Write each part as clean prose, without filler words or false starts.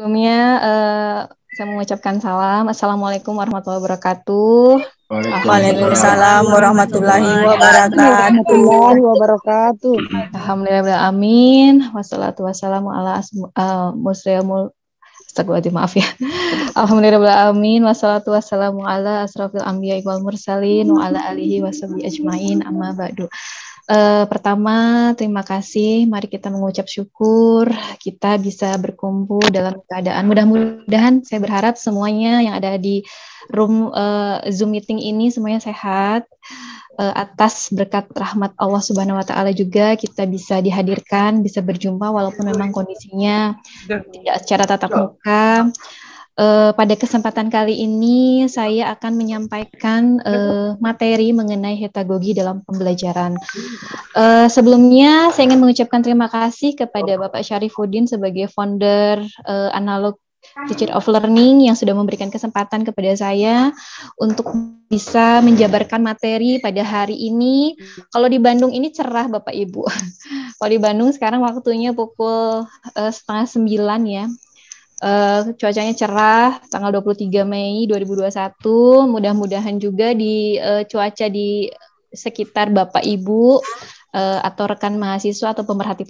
Sebelumnya saya mengucapkan salam. Assalamualaikum warahmatullahi wabarakatuh. Waalaikumsalam warahmatullahi wabarakatuh. Alhamdulillah, amin. Wassalatu wassalamu ala muslimul. Astagfirullahaladzim, maaf ya. Alhamdulillah, amin. Wassalatu wassalamu ala asrafil anbiya wal mursalin wa ala alihi washabihi ajmain, amma ba'du. Pertama, terima kasih. Mari kita mengucap syukur kita bisa berkumpul dalam keadaan mudah-mudahan. Saya berharap semuanya yang ada di room Zoom meeting ini semuanya sehat. Atas berkat rahmat Allah Subhanahu Wa Taala juga kita bisa dihadirkan, bisa berjumpa walaupun memang kondisinya tidak secara tatap muka. Pada kesempatan kali ini saya akan menyampaikan materi mengenai hetagogi dalam pembelajaran. Sebelumnya saya ingin mengucapkan terima kasih kepada Bapak Syarifuddin sebagai founder Analog Teacher of Learning yang sudah memberikan kesempatan kepada saya untuk bisa menjabarkan materi pada hari ini. Kalau di Bandung ini cerah Bapak Ibu. Kalau di Bandung sekarang waktunya pukul 8:30 ya. Cuacanya cerah, tanggal 23 Mei 2021. Mudah-mudahan juga di cuaca di sekitar Bapak Ibu atau rekan mahasiswa atau pemerhati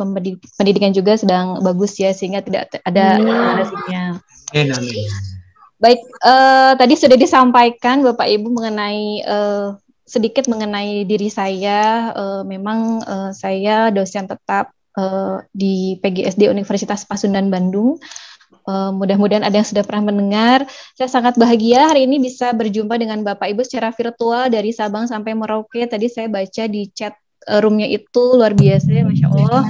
pendidikan juga sedang bagus ya, sehingga tidak ada sinyal. Baik, tadi sudah disampaikan Bapak Ibu mengenai sedikit mengenai diri saya. Memang saya dosen tetap di PGSD Universitas Pasundan Bandung. Mudah-mudahan ada yang sudah pernah mendengar. Saya sangat bahagia hari ini bisa berjumpa dengan Bapak Ibu secara virtual dari Sabang sampai Merauke. Tadi saya baca di chat roomnya itu luar biasa, Masya Allah.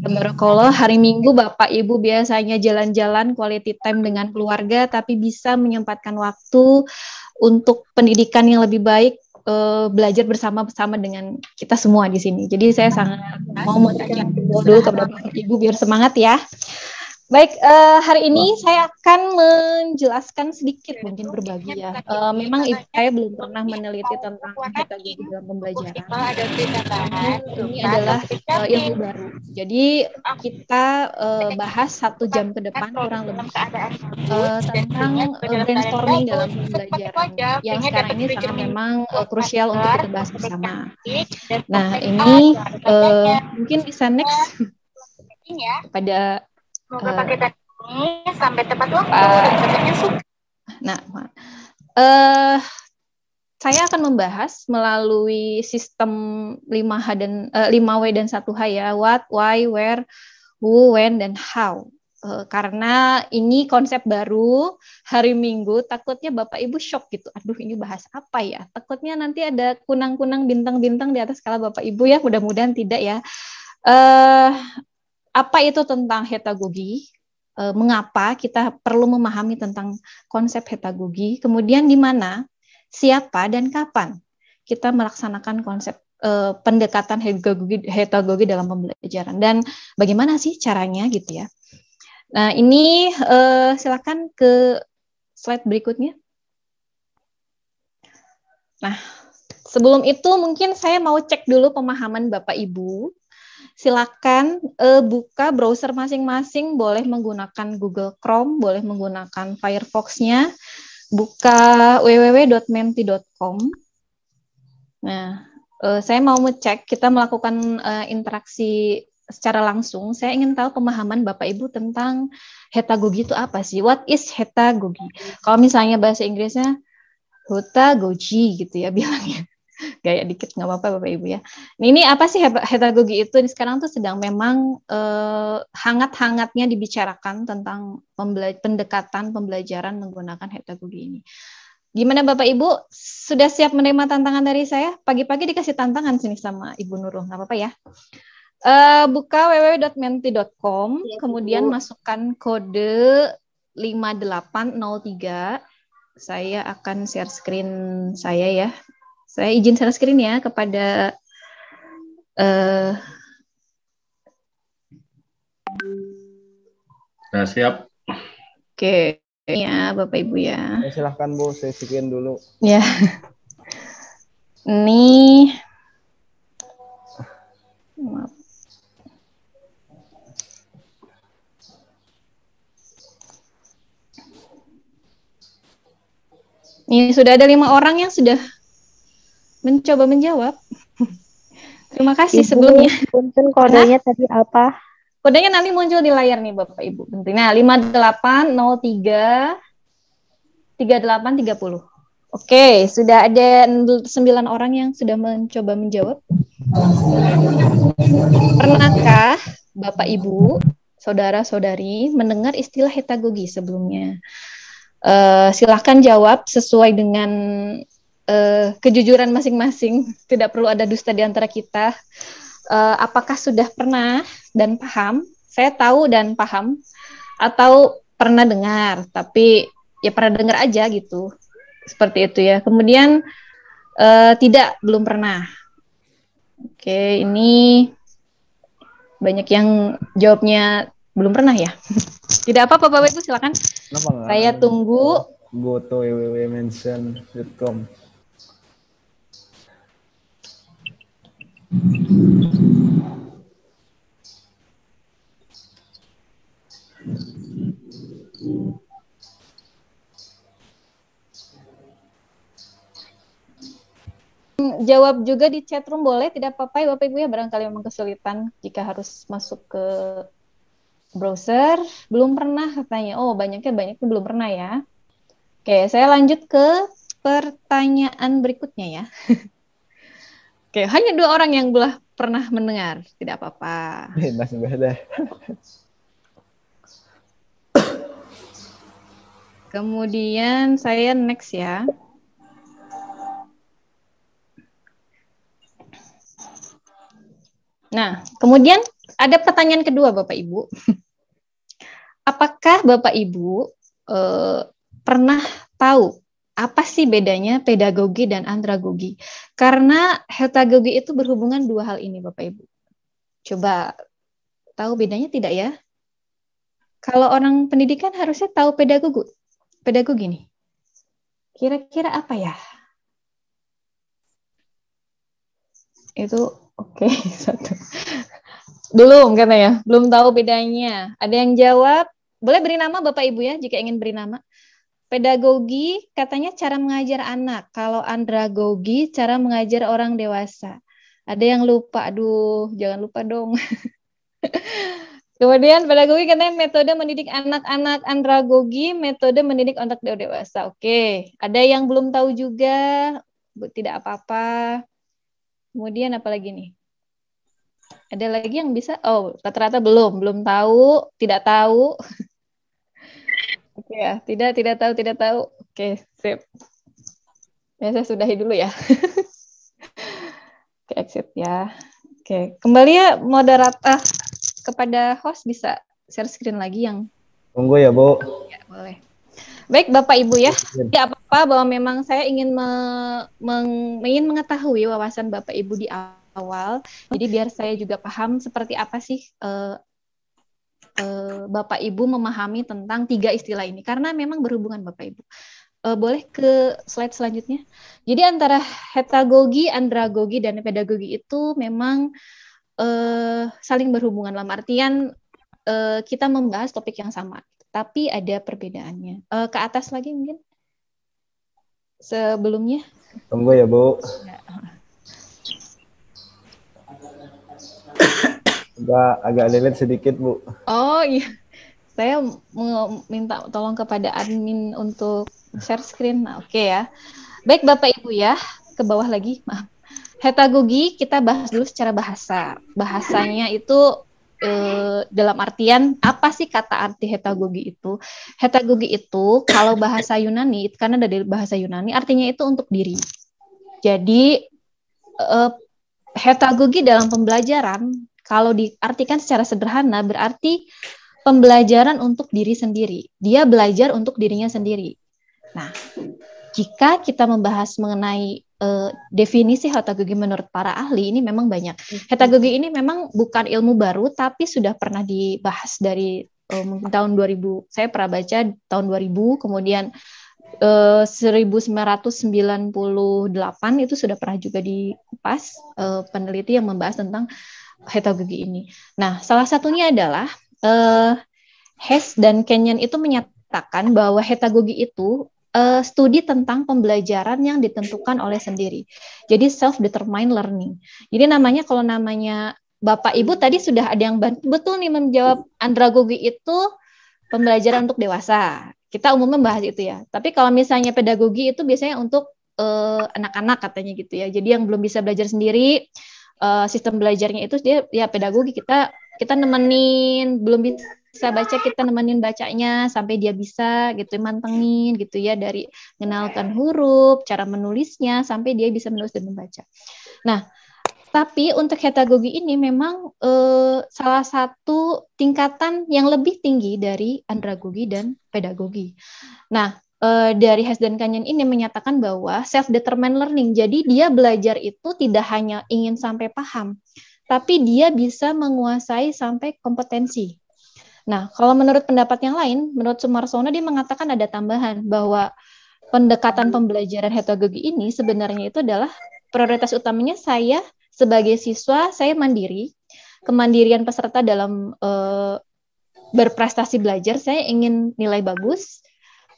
Tabarakallah, hari Minggu Bapak Ibu biasanya jalan-jalan quality time dengan keluarga, tapi bisa menyempatkan waktu untuk pendidikan yang lebih baik, belajar bersama-sama dengan kita semua di sini. Jadi saya sangat mau mengucapkan dulu kepada Bapak Ibu biar semangat ya. Baik, hari ini saya akan menjelaskan sedikit, mungkin berbagi ya. Memang saya belum pernah meneliti tentang hetagogi dalam pembelajaran. Ini adalah ilmu baru. Jadi kita bahas 1 jam ke depan kurang lebih tentang brainstorming dalam pembelajaran yang sekarang ini sangat memang krusial untuk kita bahas bersama. Nah, ini mungkin bisa next pada sampai tepat waktu. Nah, saya akan membahas melalui sistem 5W dan 1H ya. What, why, where, who, when, dan how. Karena ini konsep baru hari Minggu, takutnya Bapak Ibu shock gitu. Aduh, ini bahas apa ya? Takutnya nanti ada kunang-kunang bintang-bintang di atas kepala Bapak Ibu ya. Mudah-mudahan tidak ya. Apa itu tentang hetagogi? Mengapa kita perlu memahami tentang konsep hetagogi? Kemudian di mana, siapa, dan kapan kita melaksanakan konsep pendekatan hetagogi dalam pembelajaran? Dan bagaimana sih caranya gitu ya? Nah, ini silakan ke slide berikutnya. Nah, sebelum itu mungkin saya mau cek dulu pemahaman Bapak Ibu. Silakan buka browser masing-masing, boleh menggunakan Google Chrome, boleh menggunakan Firefox-nya, buka www.menti.com. Nah, saya mau ngecek, kita melakukan interaksi secara langsung. Saya ingin tahu pemahaman Bapak Ibu tentang hetagogi itu apa sih? What is hetagogi? Kalau misalnya bahasa Inggrisnya hetagogi gitu ya bilangnya. Gaya dikit nggak apa-apa Bapak Ibu ya. Ini apa sih hetagogi itu? Sekarang tuh sedang memang hangat-hangatnya dibicarakan tentang pendekatan pembelajaran menggunakan hetagogi ini. Gimana Bapak Ibu? Sudah siap menerima tantangan dari saya? Pagi-pagi dikasih tantangan sini sama Ibu Nurul, nggak apa-apa ya. Buka www.menti.com, kemudian masukkan kode 5803. Saya akan share screen saya ya. Saya izin share screen ya kepada Sudah siap. Oke, ya Bapak Ibu ya. Silahkan Bu, saya screen dulu. Ya. Ini Ini sudah ada 5 orang yang sudah mencoba menjawab. Terima kasih Ibu, sebelumnya. punten kodenya tadi apa? Kodenya nanti muncul di layar nih Bapak Ibu. Nah, 5803 3830. Oke, sudah ada 9 orang yang sudah mencoba menjawab. Pernahkah Bapak Ibu, saudara-saudari mendengar istilah hetagogi sebelumnya? Silahkan jawab sesuai dengan kejujuran masing-masing. Tidak perlu ada dusta di antara kita. Apakah sudah pernah dan paham? Saya tahu dan paham, atau pernah dengar, tapi ya pernah dengar aja gitu. Seperti itu ya. Kemudian tidak, belum pernah. Oke, ini banyak yang jawabnya belum pernah ya. Tidak apa-apa Bapak Ibu, silakan. Saya tunggu. Go to www.mention.com. Jawab juga di chat room boleh, tidak apa-apa ya Bapak Ibu ya, barangkali memang kesulitan jika harus masuk ke browser. Belum pernah katanya. Oh, banyaknya belum pernah ya. Oke, saya lanjut ke pertanyaan berikutnya ya. Oke, hanya 2 orang yang belum pernah mendengar, tidak apa-apa. Masih beda. Kemudian saya next ya. Nah, kemudian ada pertanyaan kedua Bapak Ibu. Apakah Bapak Ibu pernah tahu apa sih bedanya pedagogi dan andragogi? Karena hetagogi itu berhubungan 2 hal ini Bapak Ibu. Coba tahu bedanya tidak ya? Kalau orang pendidikan harusnya tahu pedagogi nih. Kira-kira apa ya? Itu oke, satu. Belum katanya, belum tahu bedanya. Ada yang jawab? Boleh beri nama Bapak Ibu ya jika ingin beri nama. Pedagogi katanya cara mengajar anak. Kalau andragogi cara mengajar orang dewasa. Ada yang lupa, aduh jangan lupa dong. Kemudian pedagogi katanya metode mendidik anak-anak, andragogi metode mendidik anak dewasa. Oke, ada yang belum tahu juga, tidak apa-apa. Kemudian apa lagi nih? Ada lagi yang bisa? Oh, rata-rata belum tahu, tidak tahu. Oke ya, tidak tahu. Oke, sip. Ya, saya sudahi dulu ya. Oke, exit ya. Oke, kembali ya moderator kepada host, bisa share screen lagi yang. Tunggu ya, Bu. Ya, boleh. Baik, Bapak Ibu ya. Tidak apa-apa bahwa memang saya ingin ingin mengetahui wawasan Bapak Ibu di awal. Jadi biar saya juga paham seperti apa sih Bapak Ibu memahami tentang 3 istilah ini, karena memang berhubungan Bapak Ibu. Boleh ke slide selanjutnya. Jadi antara hetagogi, andragogi, dan pedagogi itu memang saling berhubungan, dalam artian kita membahas topik yang sama, tapi ada perbedaannya. Ke atas lagi mungkin sebelumnya. Tunggu ya, Bu. Ya. Agak lelet sedikit, Bu. Oh iya, saya mau minta tolong kepada admin untuk share screen. Nah, oke ya. Baik Bapak Ibu ya, ke bawah lagi, maaf. Hetagogi kita bahas dulu secara bahasa. Bahasanya itu dalam artian apa sih kata arti hetagogi itu? Hetagogi itu kalau bahasa Yunani, karena dari bahasa Yunani artinya itu untuk diri. Jadi hetagogi dalam pembelajaran kalau diartikan secara sederhana berarti pembelajaran untuk diri sendiri. Dia belajar untuk dirinya sendiri. Nah, jika kita membahas mengenai definisi hetagogi menurut para ahli, ini memang banyak. Hetagogi ini memang bukan ilmu baru, tapi sudah pernah dibahas dari mungkin tahun 2000. Saya pernah baca tahun 2000, kemudian 1998 itu sudah pernah juga dikupas peneliti yang membahas tentang hetagogi ini. Nah, salah satunya adalah Hess dan Kenyon itu menyatakan bahwa hetagogi itu studi tentang pembelajaran yang ditentukan oleh sendiri. Jadi self-determined learning. Jadi kalau namanya Bapak Ibu tadi sudah ada yang betul nih menjawab andragogi itu pembelajaran untuk dewasa. Kita umumnya bahas itu ya. Tapi kalau misalnya pedagogi itu biasanya untuk anak-anak katanya gitu ya. Jadi yang belum bisa belajar sendiri, sistem belajarnya itu dia ya pedagogi, kita nemenin, belum bisa baca, kita nemenin bacanya sampai dia bisa gitu, mantengin gitu ya, dari mengenalkan huruf, cara menulisnya sampai dia bisa menulis dan membaca. Nah, tapi untuk heterogogi ini memang salah satu tingkatan yang lebih tinggi dari andragogi dan pedagogi. Nah, dari Hess dan Kanyan ini menyatakan bahwa self-determined learning, jadi dia belajar itu tidak hanya ingin sampai paham, tapi dia bisa menguasai sampai kompetensi. Nah, kalau menurut pendapat yang lain, menurut Sumarsono dia mengatakan ada tambahan bahwa pendekatan pembelajaran heterogogi ini sebenarnya itu adalah prioritas utamanya saya sebagai siswa, saya mandiri, kemandirian peserta dalam berprestasi belajar, saya ingin nilai bagus.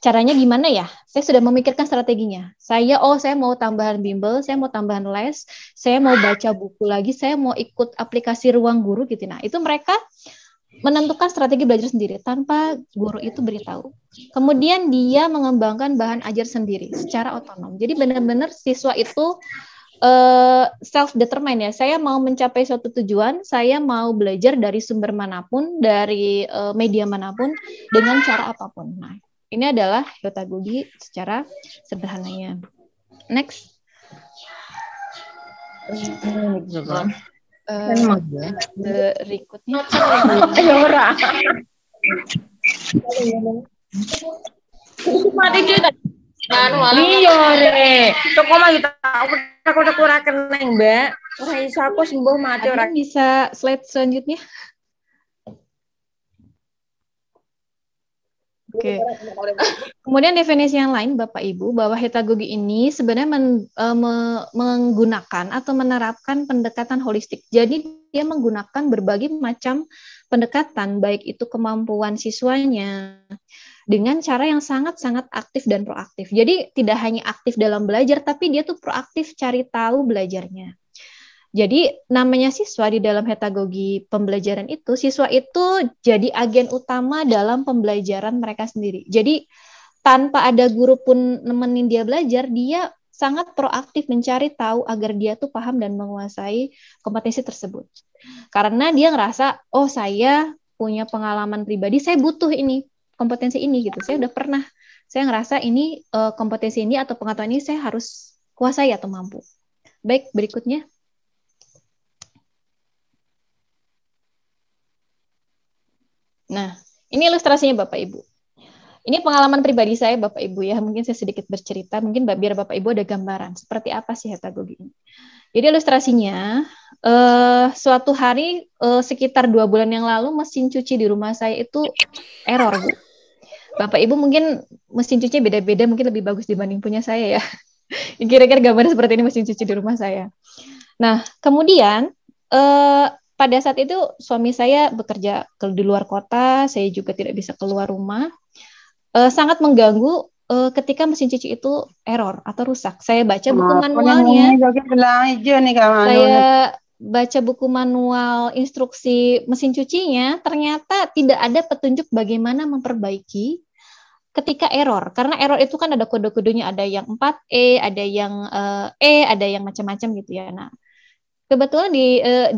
Caranya gimana ya? Saya sudah memikirkan strateginya. Saya mau tambahan bimbel, saya mau tambahan les, saya mau baca buku lagi, saya mau ikut aplikasi Ruang Guru gitu. Nah, itu mereka menentukan strategi belajar sendiri tanpa guru itu beritahu. Kemudian dia mengembangkan bahan ajar sendiri secara otonom. Jadi benar-benar siswa itu self-determined ya. Saya mau mencapai suatu tujuan, saya mau belajar dari sumber manapun, dari media manapun, dengan cara apapun. Nah, ini adalah heterogogi secara sederhananya. Next. Berikutnya. Mati cuy. Iya re, kok mah aku udah kurang keneng mbak. Ora iso aku sembuh mati ora. Bisa slide selanjutnya. Oke. Kemudian definisi yang lain Bapak Ibu bahwa heterogogi ini sebenarnya menggunakan atau menerapkan pendekatan holistik. Jadi dia menggunakan berbagai macam pendekatan, baik itu kemampuan siswanya, dengan cara yang sangat-sangat aktif dan proaktif. Jadi tidak hanya aktif dalam belajar, tapi dia tuh proaktif cari tahu belajarnya. Jadi namanya siswa di dalam heterogogi pembelajaran itu, siswa itu jadi agen utama dalam pembelajaran mereka sendiri. Jadi tanpa ada guru pun nemenin dia belajar, dia sangat proaktif mencari tahu agar dia tuh paham dan menguasai kompetensi tersebut. Karena dia ngerasa, oh saya punya pengalaman pribadi, saya butuh ini, kompetensi ini gitu. Saya udah pernah, saya ngerasa ini kompetensi ini atau pengetahuan ini saya harus kuasai atau mampu. Baik, berikutnya. Nah, ini ilustrasinya Bapak Ibu. Ini pengalaman pribadi saya Bapak Ibu ya, mungkin saya sedikit bercerita, mungkin biar Bapak Ibu ada gambaran seperti apa sih heterogogi ini. Jadi ilustrasinya, suatu hari sekitar 2 bulan yang lalu mesin cuci di rumah saya itu error Bu. Bapak Ibu mungkin mesin cuci beda-beda, mungkin lebih bagus dibanding punya saya ya. Kira-kira gambar seperti ini mesin cuci di rumah saya. Nah, kemudian pada saat itu suami saya bekerja di luar kota, saya juga tidak bisa keluar rumah. Sangat mengganggu ketika mesin cuci itu error atau rusak. Saya baca buku manualnya. Saya baca buku manual instruksi mesin cucinya, ternyata tidak ada petunjuk bagaimana memperbaiki ketika error. Karena error itu kan ada kode-kodenya, ada yang 4E, ada yang ada yang macam-macam gitu ya. Nah, kebetulan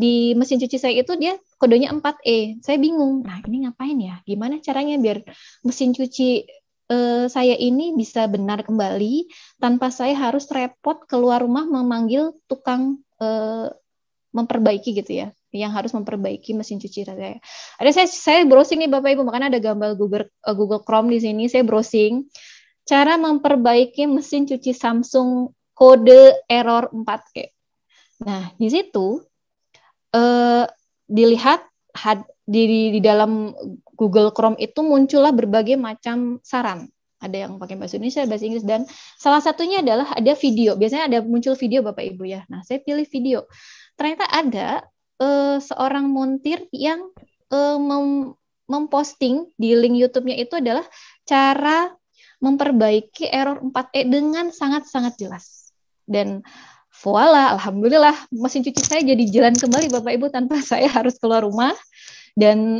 di mesin cuci saya itu dia kodenya 4E. Saya bingung. Nah, ini ngapain ya? Gimana caranya biar mesin cuci saya ini bisa benar kembali tanpa saya harus repot keluar rumah memanggil tukang memperbaiki gitu ya, yang harus memperbaiki mesin cuci saya. Ada saya browsing nih Bapak Ibu, makanya ada gambar Google Chrome di sini. Saya browsing cara memperbaiki mesin cuci Samsung kode error 4E. Nah, di situ dilihat di dalam Google Chrome itu muncullah berbagai macam saran. Ada yang pakai bahasa Indonesia, bahasa Inggris, dan salah satunya adalah ada video. Biasanya ada muncul video Bapak Ibu ya. Nah, saya pilih video. Ternyata ada seorang montir yang memposting di link YouTube-nya itu adalah cara memperbaiki error 4E dengan sangat-sangat jelas. Dan voila, alhamdulillah mesin cuci saya jadi jalan kembali Bapak Ibu tanpa saya harus keluar rumah. Dan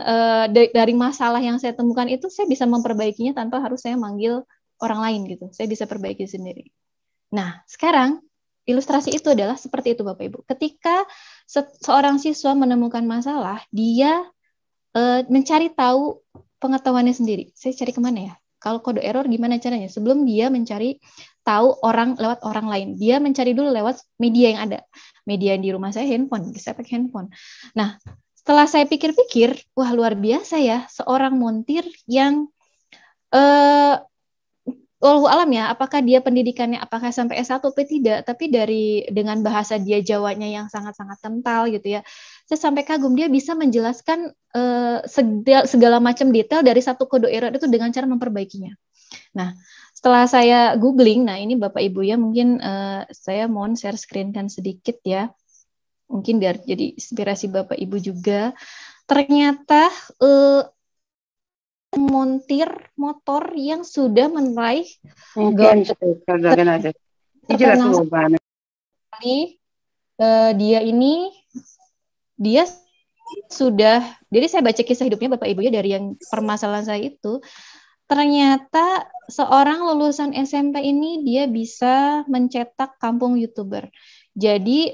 dari masalah yang saya temukan itu saya bisa memperbaikinya tanpa harus saya manggil orang lain gitu. Saya bisa perbaiki sendiri. Nah, sekarang ilustrasi itu adalah seperti itu Bapak Ibu. Ketika seorang siswa menemukan masalah, dia mencari tahu pengetahuannya sendiri. Saya cari kemana ya? Kalau kode error gimana caranya? Sebelum dia mencari tahu orang lewat orang lain, dia mencari dulu lewat media yang ada. Media di rumah saya handphone, saya pakai handphone. Nah, setelah saya pikir-pikir, wah luar biasa ya, seorang montir yang wallahu alam ya, apakah dia pendidikannya apakah sampai S1 atau tidak, tapi dengan bahasa dia Jawanya yang sangat-sangat kental gitu ya. Saya sampai kagum dia bisa menjelaskan segala macam detail dari satu kode error itu dengan cara memperbaikinya. Nah, setelah saya googling, nah ini Bapak Ibu ya, mungkin saya mohon share screen kan sedikit ya. Mungkin biar jadi inspirasi Bapak Ibu juga. Ternyata montir motor yang sudah meraih dia sudah, jadi saya baca kisah hidupnya Bapak Ibu ya dari yang permasalahan saya itu, ternyata seorang lulusan SMP ini dia bisa mencetak kampung YouTuber. Jadi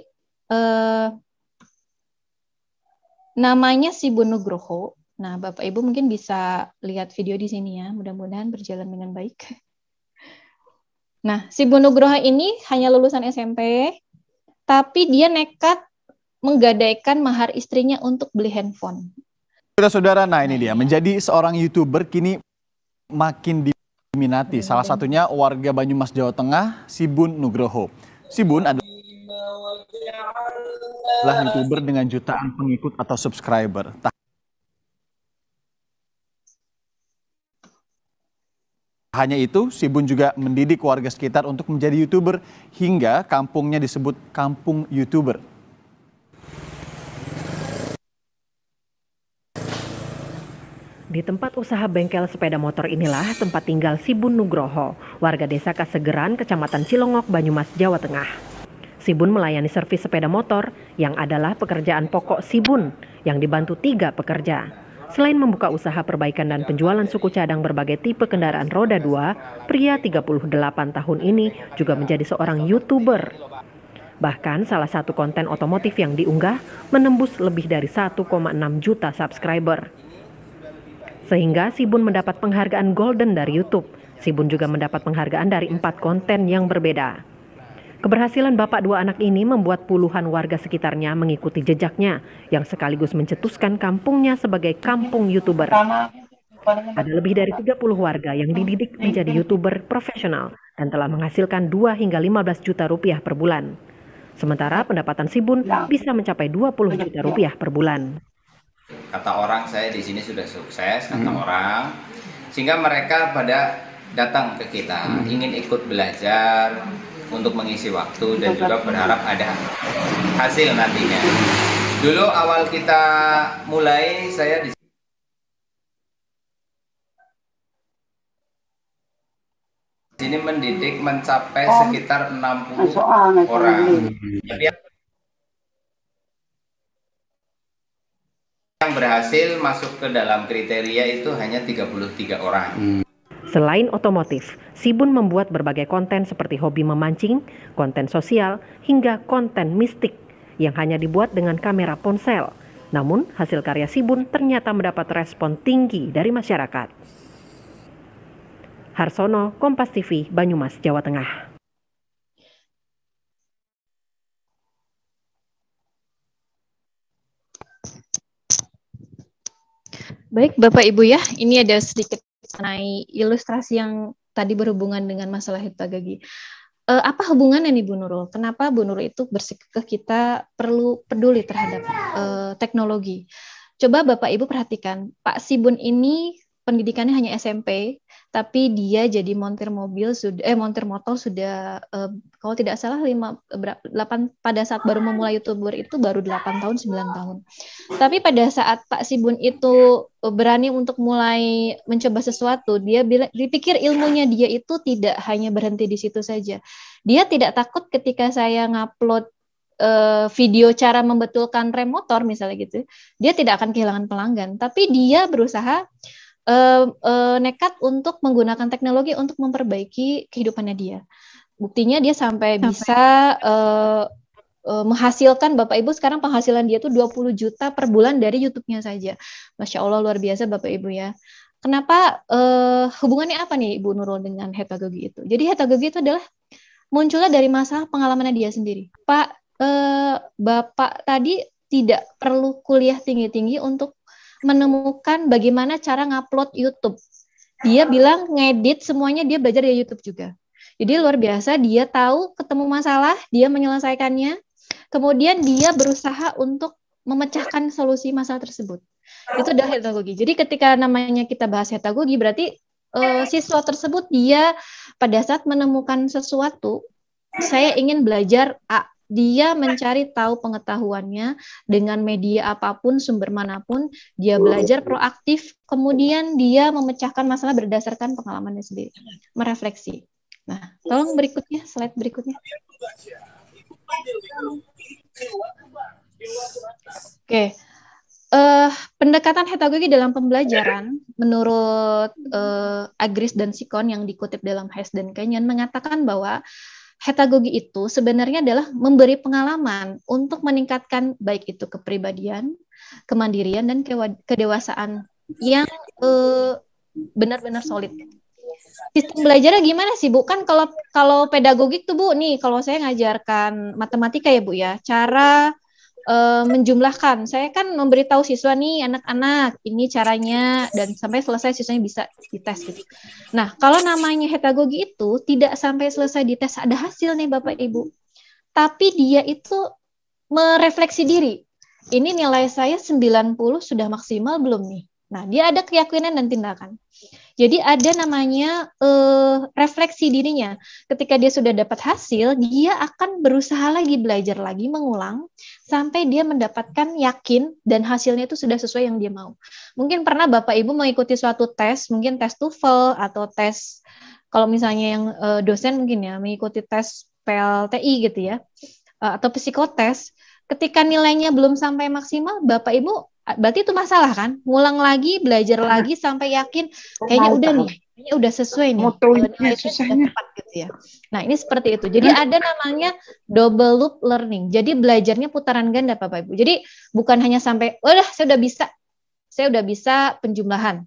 namanya Sibun Nugroho. Nah, Bapak Ibu mungkin bisa lihat video di sini ya. Mudah-mudahan berjalan dengan baik. Nah, Sibun Nugroho ini hanya lulusan SMP, tapi dia nekat menggadaikan mahar istrinya untuk beli handphone. Saudara-saudara, nah ini dia. Menjadi seorang YouTuber kini makin diminati. Salah satunya warga Banyumas, Jawa Tengah, Sibun Nugroho. Sibun adalah YouTuber dengan jutaan pengikut atau subscriber. Tak hanya itu, Sibun juga mendidik warga sekitar untuk menjadi YouTuber hingga kampungnya disebut Kampung YouTuber. Di tempat usaha bengkel sepeda motor inilah tempat tinggal Sibun Nugroho, warga desa Kasegeran, Kecamatan Cilongok, Banyumas, Jawa Tengah. Sibun melayani servis sepeda motor yang adalah pekerjaan pokok Sibun yang dibantu 3 pekerja. Selain membuka usaha perbaikan dan penjualan suku cadang berbagai tipe kendaraan roda 2, pria 38 tahun ini juga menjadi seorang YouTuber. Bahkan salah satu konten otomotif yang diunggah menembus lebih dari 1,6 juta subscriber. Sehingga Sibun mendapat penghargaan Golden dari YouTube. Sibun juga mendapat penghargaan dari 4 konten yang berbeda. Keberhasilan bapak 2 anak ini membuat puluhan warga sekitarnya mengikuti jejaknya yang sekaligus mencetuskan kampungnya sebagai kampung YouTuber. Ada lebih dari 30 warga yang dididik menjadi YouTuber profesional dan telah menghasilkan 2 hingga 15 juta rupiah per bulan. Sementara pendapatan Sibun bisa mencapai 20 juta rupiah per bulan. Kata orang saya di sini sudah sukses, kata orang, sehingga mereka pada datang ke kita, ingin ikut belajar untuk mengisi waktu dan juga berharap ada hasil nantinya. Dulu awal kita mulai, saya di sini mendidik mencapai sekitar 60 orang. Yang berhasil masuk ke dalam kriteria itu hanya 33 orang. Selain otomotif, Sibun membuat berbagai konten seperti hobi memancing, konten sosial, hingga konten mistik yang hanya dibuat dengan kamera ponsel. Namun, hasil karya Sibun ternyata mendapat respon tinggi dari masyarakat. Harsono, Kompas TV, Banyumas, Jawa Tengah. Baik, Bapak Ibu ya, ini ada sedikit mengenai ilustrasi yang tadi berhubungan dengan masalah Heptagagi. Apa hubungannya nih Bu Nurul? Kenapa Bu Nurul itu bersikukuh kita perlu peduli terhadap teknologi? Coba Bapak Ibu perhatikan, Pak Sibun ini pendidikannya hanya SMP, tapi dia jadi montir motor sudah kalau tidak salah 8 pada saat baru memulai YouTuber itu baru 8 tahun 9 tahun. Tapi pada saat Pak Sibun itu berani untuk mulai mencoba sesuatu, dipikir ilmunya dia itu tidak hanya berhenti di situ saja. Dia tidak takut ketika saya ngupload video cara membetulkan rem motor misalnya gitu, dia tidak akan kehilangan pelanggan, tapi dia berusaha nekat untuk menggunakan teknologi untuk memperbaiki kehidupannya dia. Buktinya dia sampai bisa menghasilkan, Bapak Ibu sekarang penghasilan dia tuh 20 juta per bulan dari YouTube-nya saja. Masya Allah, luar biasa Bapak Ibu ya. Kenapa hubungannya apa nih Ibu Nurul dengan hetagogi itu? Jadi hetagogi itu adalah munculnya dari masalah pengalamannya dia sendiri. Pak Bapak tadi tidak perlu kuliah tinggi-tinggi untuk menemukan bagaimana cara ngupload YouTube. Dia bilang ngedit semuanya dia belajar dari YouTube juga. Jadi luar biasa, dia tahu ketemu masalah, dia menyelesaikannya, kemudian dia berusaha untuk memecahkan solusi masalah tersebut. Itu adalah hetagogi. Jadi ketika namanya kita bahas hetagogi, berarti siswa tersebut dia pada saat menemukan sesuatu, saya ingin belajar A. Dia mencari tahu pengetahuannya dengan media apapun, sumber manapun, dia belajar proaktif, kemudian dia memecahkan masalah berdasarkan pengalamannya sendiri, merefleksi. Nah, tolong berikutnya, slide berikutnya. Oke. Pendekatan hetagogi dalam pembelajaran menurut Agris dan Sikon yang dikutip dalam Hayes dan Kenyon mengatakan bahwa hetagogi itu sebenarnya adalah memberi pengalaman untuk meningkatkan baik itu kepribadian, kemandirian, dan kedewasaan yang benar-benar solid. Sistem belajarnya gimana sih Bu? Kan kalau pedagogik tuh Bu, nih kalau saya ngajarkan matematika ya Bu ya, cara menjumlahkan. Saya kan memberitahu siswa nih, anak-anak, ini caranya, dan sampai selesai siswanya bisa dites gitu. Nah, kalau namanya hetagogi itu tidak sampai selesai dites ada hasil nih Bapak Ibu. Tapi dia itu merefleksi diri. Ini nilai saya 90 sudah maksimal belum nih? Nah, dia ada keyakinan dan tindakan. Jadi ada namanya refleksi dirinya. Ketika dia sudah dapat hasil, dia akan berusaha lagi, belajar lagi, mengulang, sampai dia mendapatkan yakin dan hasilnya itu sudah sesuai yang dia mau. Mungkin pernah Bapak Ibu mengikuti suatu tes, mungkin tes TOEFL atau tes, kalau misalnya yang dosen mungkin ya, mengikuti tes PLTI gitu ya, atau psikotes, ketika nilainya belum sampai maksimal, Bapak Ibu berarti itu masalah kan? Ngulang lagi, belajar lagi sampai yakin kayaknya udah nih, kayaknya udah sesuai nih. Nilai itu sudah tepat gitu ya. Nah, ini seperti itu. Jadi ada namanya double loop learning. Jadi belajarnya putaran ganda Bapak Ibu. Jadi bukan hanya sampai udah saya udah bisa penjumlahan.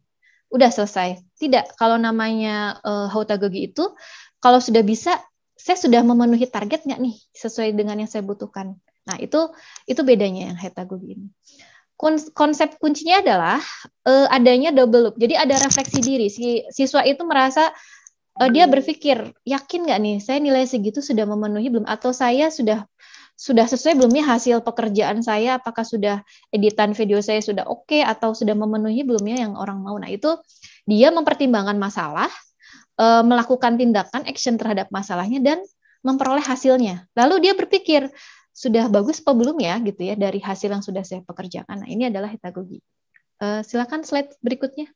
Udah selesai. Tidak, kalau namanya hetagogi itu kalau sudah bisa, saya sudah memenuhi target nggak nih sesuai dengan yang saya butuhkan. Nah, itu bedanya yang hetagogi ini. Konsep kuncinya adalah adanya double loop. Jadi ada refleksi diri. Si siswa itu merasa dia berpikir, yakin nggak nih saya nilai segitu sudah memenuhi belum? Atau saya sudah sesuai belum ya hasil pekerjaan saya? Apakah sudah editan video saya sudah oke atau sudah memenuhi belum ya yang orang mau? Nah, itu dia mempertimbangkan masalah, melakukan tindakan action terhadap masalahnya dan memperoleh hasilnya. Lalu dia berpikir, sudah bagus apa belum ya gitu ya dari hasil yang sudah saya pekerjakan. Nah, ini adalah hetagogi. Silakan slide berikutnya.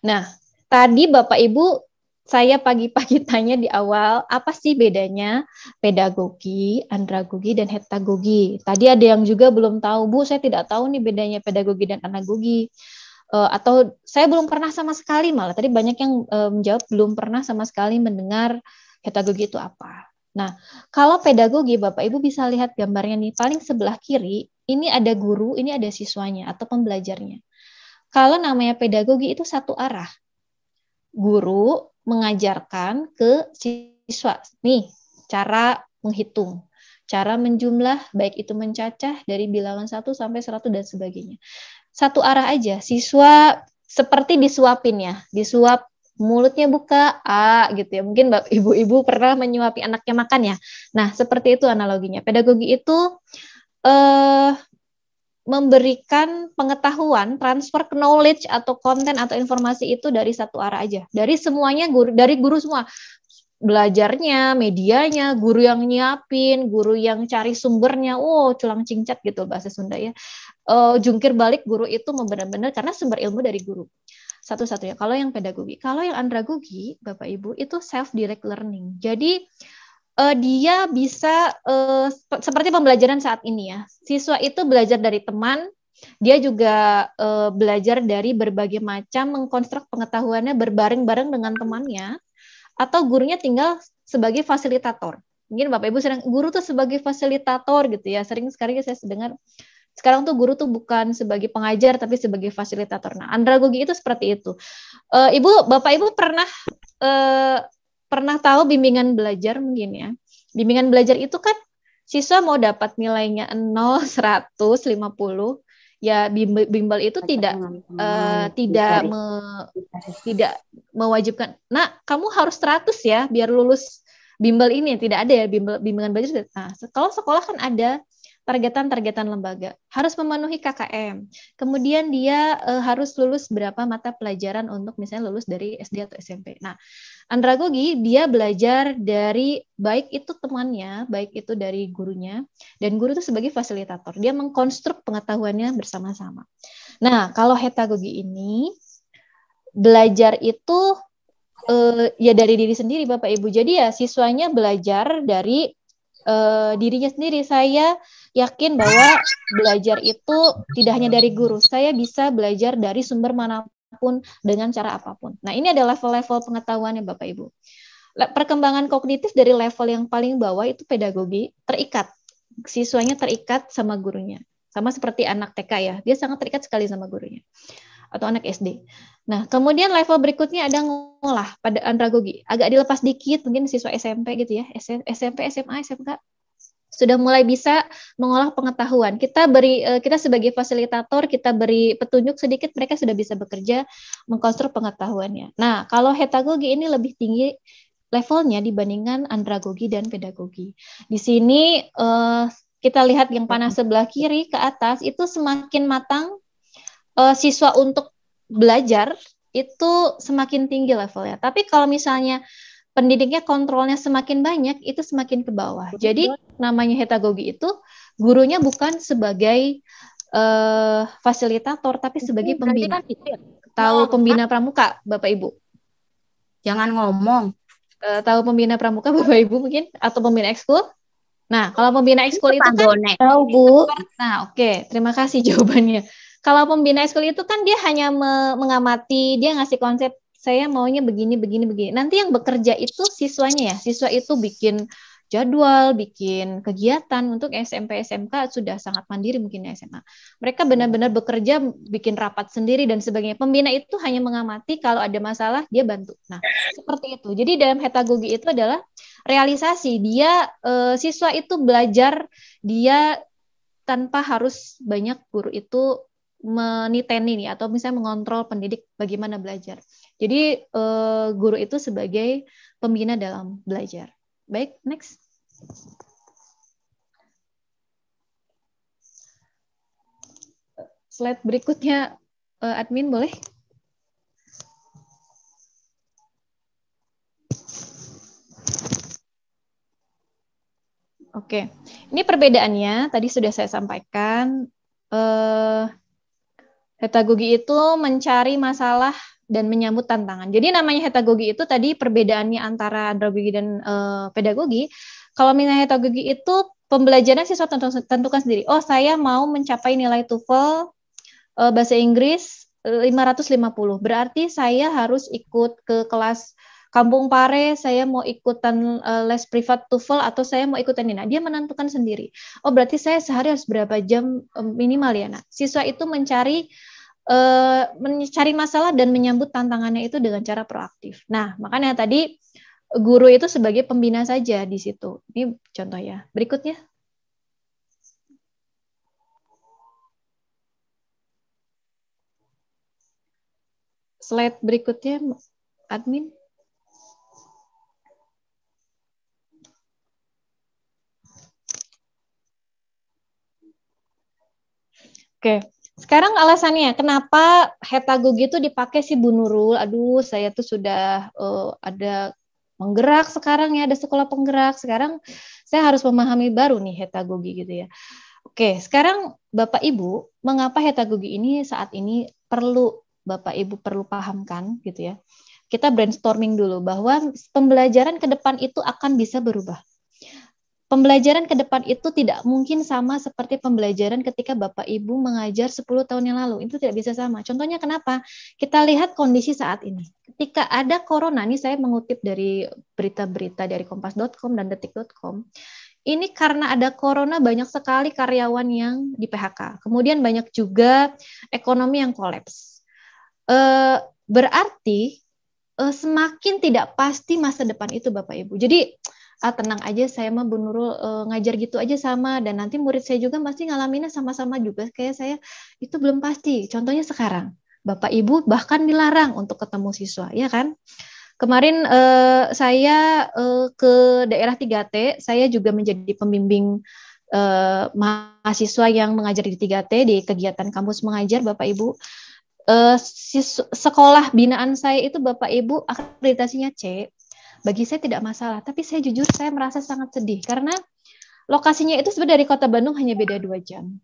Nah, tadi Bapak Ibu saya pagi-pagi tanya di awal, apa sih bedanya pedagogi, andragogi, dan hetagogi? Tadi ada yang juga belum tahu, Bu, saya tidak tahu nih bedanya pedagogi dan andragogi. Atau saya belum pernah sama sekali, malah tadi banyak yang menjawab belum pernah sama sekali mendengar hetagogi itu apa. Nah, kalau pedagogi, Bapak Ibu bisa lihat gambarnya nih, paling sebelah kiri, ini ada guru, ini ada siswanya atau pembelajarnya. Kalau namanya pedagogi itu satu arah. Guru mengajarkan ke siswa, nih, cara menghitung, cara menjumlah, baik itu mencacah dari bilangan 1 sampai 100 dan sebagainya. Satu arah aja, siswa seperti disuapin ya, disuap, mulutnya buka, gitu ya. Mungkin ibu-ibu pernah menyuapi anaknya makan ya. Nah, seperti itu analoginya. Pedagogi itu memberikan pengetahuan, transfer knowledge atau konten atau informasi itu dari satu arah aja. Dari semuanya dari guru semua. Belajarnya, medianya, guru yang nyiapin, guru yang cari sumbernya, culang cingcat gitu bahasa Sunda ya. Jungkir balik guru itu benar-benar karena sumber ilmu dari guru. Satu-satunya. Kalau yang pedagogi, kalau yang andragogi, Bapak Ibu, itu self-direct learning. Jadi dia bisa seperti pembelajaran saat ini ya. Siswa itu belajar dari teman, dia juga belajar dari berbagai macam mengkonstruk pengetahuannya berbareng-bareng dengan temannya, atau gurunya tinggal sebagai fasilitator. Mungkin Bapak Ibu sering guru tuh sebagai fasilitator gitu ya. Sering sekali saya dengar sekarang tuh guru tuh bukan sebagai pengajar tapi sebagai fasilitator. Nah, andragogi itu seperti itu. Bapak Ibu pernah tahu bimbingan belajar mungkin ya. Bimbingan belajar itu kan siswa mau dapat nilainya 0, 100, 50, ya bimbel itu tidak mewajibkan. Nah, kamu harus 100 ya biar lulus bimbel ini. Tidak ada ya bimbingan belajar. Nah, kalau sekolah kan ada targetan lembaga, harus memenuhi KKM. Kemudian dia harus lulus berapa mata pelajaran untuk misalnya lulus dari SD atau SMP. Nah, andragogi dia belajar dari baik itu temannya, baik itu dari gurunya, dan guru itu sebagai fasilitator. Dia mengkonstruk pengetahuannya bersama-sama. Nah, kalau hetagogi ini belajar itu ya dari diri sendiri Bapak Ibu. Jadi ya siswanya belajar dari dirinya sendiri. Saya yakin bahwa belajar itu tidak hanya dari guru. Saya bisa belajar dari sumber manapun dengan cara apapun. Nah, ini ada level-level pengetahuannya Bapak Ibu. Perkembangan kognitif dari level yang paling bawah itu pedagogi, terikat. Siswanya terikat sama gurunya. Sama seperti anak TK ya, dia sangat terikat sekali sama gurunya. Atau anak SD. Nah, kemudian level berikutnya ada ngolah pada andragogi. Agak dilepas dikit, mungkin siswa SMP gitu ya, SMP, SMA, SMK sudah mulai bisa mengolah pengetahuan. Kita sebagai fasilitator, kita beri petunjuk sedikit, mereka sudah bisa bekerja mengkonstruk pengetahuannya. Nah, kalau hetagogi ini lebih tinggi levelnya dibandingkan andragogi dan pedagogi. Di sini kita lihat yang panah sebelah kiri ke atas itu semakin matang siswa untuk belajar itu semakin tinggi levelnya. Tapi kalau misalnya pendidiknya kontrolnya semakin banyak, itu semakin ke bawah. Jadi namanya hetagogi itu gurunya bukan sebagai fasilitator, tapi sebagai pembina. Tahu pembina pramuka, Bapak Ibu? Jangan ngomong. Tahu pembina pramuka, Bapak Ibu mungkin? Atau pembina ekskul? Nah, kalau pembina ekskul itu kan tahu Bu. Nah, oke. Terima kasih jawabannya. Kalau pembina ekskul itu kan dia hanya mengamati, dia ngasih konsep saya maunya begini. Nanti yang bekerja itu siswanya ya. Siswa itu bikin jadwal, bikin kegiatan. Untuk SMP, SMK sudah sangat mandiri mungkin ya SMA. Mereka benar-benar bekerja, bikin rapat sendiri dan sebagainya. Pembina itu hanya mengamati, kalau ada masalah dia bantu. Nah, seperti itu. Jadi dalam hetagogi itu adalah realisasi. Dia siswa itu belajar, dia tanpa harus banyak guru itu meniteni nih atau misalnya mengontrol pendidik bagaimana belajar. Jadi guru itu sebagai pembina dalam belajar. Baik, next. Slide berikutnya, admin boleh? Oke, ini perbedaannya tadi sudah saya sampaikan. Hetagogi itu mencari masalah dan menyambut tantangan. Jadi namanya hetagogi itu tadi perbedaannya antara andragogi dan pedagogi. Kalau misalnya hetagogi itu pembelajaran siswa tentukan sendiri. Oh, saya mau mencapai nilai TOEFL bahasa Inggris 550. Berarti saya harus ikut ke kelas Kampung Pare, saya mau ikutan les privat TOEFL atau saya mau ikutan ini. Nah, dia menentukan sendiri. Oh, berarti saya sehari harus berapa jam minimal ya. Nah, siswa itu mencari masalah dan menyambut tantangannya itu dengan cara proaktif. Nah, makanya tadi guru itu sebagai pembina saja di situ. Ini contoh ya. Berikutnya. Slide berikutnya, admin. Oke. Sekarang alasannya kenapa hetagogi itu dipakai sih Bu Nurul? Aduh, saya tuh sudah ada menggerak sekarang ya, ada sekolah penggerak. Sekarang saya harus memahami baru nih hetagogi gitu ya. Oke, sekarang Bapak Ibu, mengapa hetagogi ini saat ini perlu Bapak Ibu perlu pahamkan gitu ya. Kita brainstorming dulu bahwa pembelajaran ke depan itu akan bisa berubah. Pembelajaran ke depan itu tidak mungkin sama seperti pembelajaran ketika Bapak Ibu mengajar 10 tahun yang lalu. Itu tidak bisa sama. Contohnya kenapa? Kita lihat kondisi saat ini. Ketika ada corona, ini saya mengutip dari berita-berita dari kompas.com dan detik.com. Ini karena ada corona banyak sekali karyawan yang di PHK. Kemudian banyak juga ekonomi yang kolaps. Berarti semakin tidak pasti masa depan itu Bapak Ibu. Jadi tenang aja, saya mah Bu Nurul ngajar gitu aja sama, dan nanti murid saya juga pasti ngalaminnya sama-sama juga kayak saya, itu belum pasti. Contohnya sekarang, Bapak Ibu bahkan dilarang untuk ketemu siswa, ya kan? Kemarin saya ke daerah 3T, saya juga menjadi pembimbing mahasiswa yang mengajar di 3T di kegiatan kampus mengajar, Bapak Ibu. Sekolah binaan saya itu Bapak Ibu akreditasinya C. Bagi saya tidak masalah, tapi saya jujur saya merasa sangat sedih karena lokasinya itu sebenarnya dari Kota Bandung hanya beda 2 jam.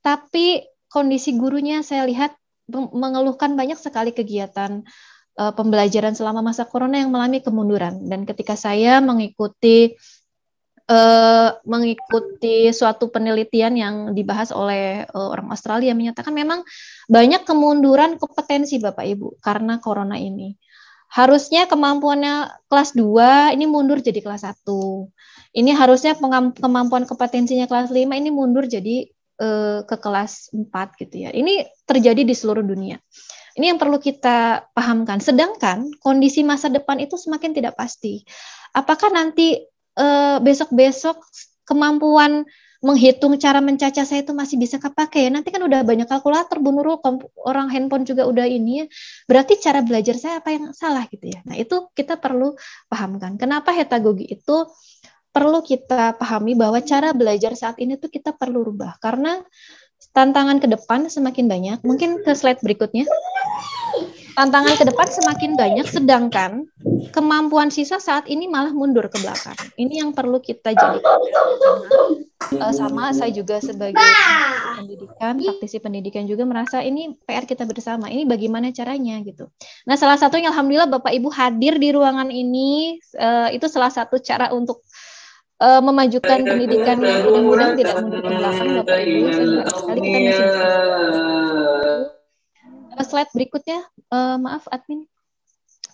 Tapi kondisi gurunya saya lihat mengeluhkan banyak sekali kegiatan pembelajaran selama masa corona yang mengalami kemunduran. Dan ketika saya mengikuti suatu penelitian yang dibahas oleh orang Australia menyatakan memang banyak kemunduran kompetensi Bapak Ibu karena corona ini. Harusnya kemampuannya kelas 2 ini mundur jadi kelas 1. Ini harusnya kemampuan kompetensinya kelas 5 ini mundur jadi ke kelas 4 gitu ya. Ini terjadi di seluruh dunia. Ini yang perlu kita pahamkan. Sedangkan kondisi masa depan itu semakin tidak pasti. Apakah nanti besok-besok kemampuan menghitung cara mencacah saya itu masih bisa kepakai? Nanti kan udah banyak kalkulator, Bu Nurul, orang handphone juga udah ini. Berarti cara belajar saya apa yang salah gitu ya. Nah, itu kita perlu pahamkan. Kenapa hetagogi itu perlu kita pahami bahwa cara belajar saat ini tuh kita perlu rubah. Karena tantangan ke depan semakin banyak. Mungkin ke slide berikutnya. Tantangan ke depan semakin banyak, sedangkan kemampuan siswa saat ini malah mundur ke belakang. Ini yang perlu kita jadikan. Sama saya juga sebagai pendidikan, praktisi pendidikan juga merasa ini PR kita bersama. Ini bagaimana caranya gitu. Nah, salah satunya alhamdulillah Bapak Ibu hadir di ruangan ini, itu salah satu cara untuk memajukan pendidikan yang mudah-mudahan tidak mundur ke belakang Bapak Ibu. Saya berharap sekali kita masih bisa. Slide berikutnya, maaf admin.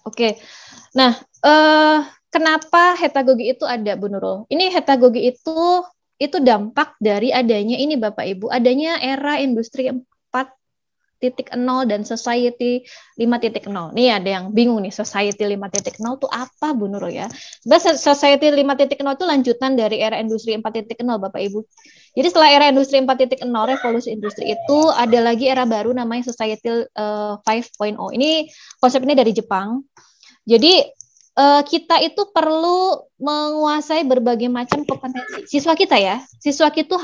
Oke. Nah, kenapa hetagogi itu ada, Bu Nurul? Ini hetagogi itu dampak dari adanya ini Bapak Ibu, adanya era industri 4.0 dan society 5.0. Nih ada yang bingung nih, society 5.0 itu apa Bu Nurul ya? Sebenarnya society 5.0 itu lanjutan dari era industri 4.0 Bapak Ibu. Jadi setelah era industri 4.0, revolusi industri itu ada lagi era baru namanya society 5.0. Ini konsep ini dari Jepang. Jadi kita itu perlu menguasai berbagai macam kompetensi. Siswa kita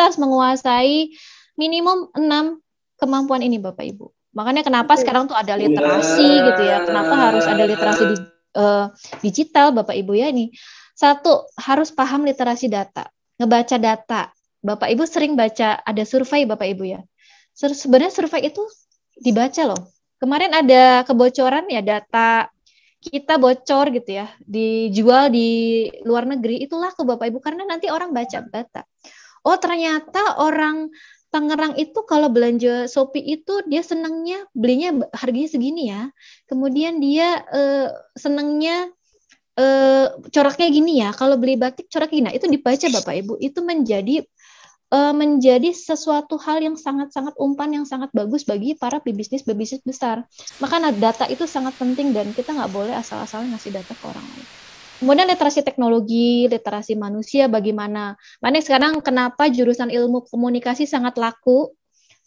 harus menguasai minimum 6 kemampuan ini Bapak Ibu. Makanya kenapa sekarang tuh ada literasi gitu ya. Kenapa harus ada literasi digital Bapak Ibu ya ini. 1, harus paham literasi data. Ngebaca data. Bapak Ibu sering baca ada survei Bapak Ibu ya. Sebenarnya survei itu dibaca loh. Kemarin ada kebocoran ya data kita bocor gitu ya, dijual di luar negeri, itu laku Bapak Ibu karena nanti orang baca data. Oh ternyata orang Tangerang itu kalau belanja Shopee itu dia senangnya belinya harganya segini ya. Kemudian dia senangnya coraknya gini ya. Kalau beli batik coraknya gini. Nah, itu dibaca Bapak Ibu. Itu menjadi sesuatu hal yang sangat-sangat umpan yang sangat bagus bagi para pebisnis besar. Makanya data itu sangat penting dan kita nggak boleh asal-asalan ngasih data ke orang lain. Kemudian literasi teknologi, literasi manusia, bagaimana? Makanya sekarang kenapa jurusan ilmu komunikasi sangat laku?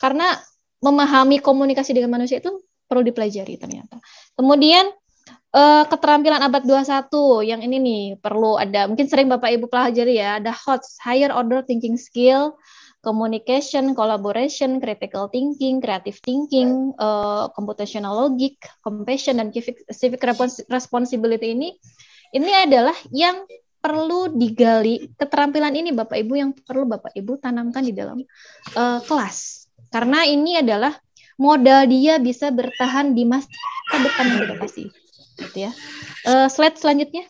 Karena memahami komunikasi dengan manusia itu perlu dipelajari ternyata. Kemudian keterampilan abad 21 yang ini nih perlu ada, mungkin sering Bapak Ibu pelajari ya, ada HOTS, Higher Order Thinking Skill, communication, collaboration, critical thinking, creative thinking, computational logic, compassion, dan civic responsibility ini adalah yang perlu digali. Keterampilan ini Bapak Ibu yang perlu Bapak Ibu tanamkan di dalam kelas. Karena ini adalah modal dia bisa bertahan di masa depan yang kita kasih. Gitu ya. Slide selanjutnya.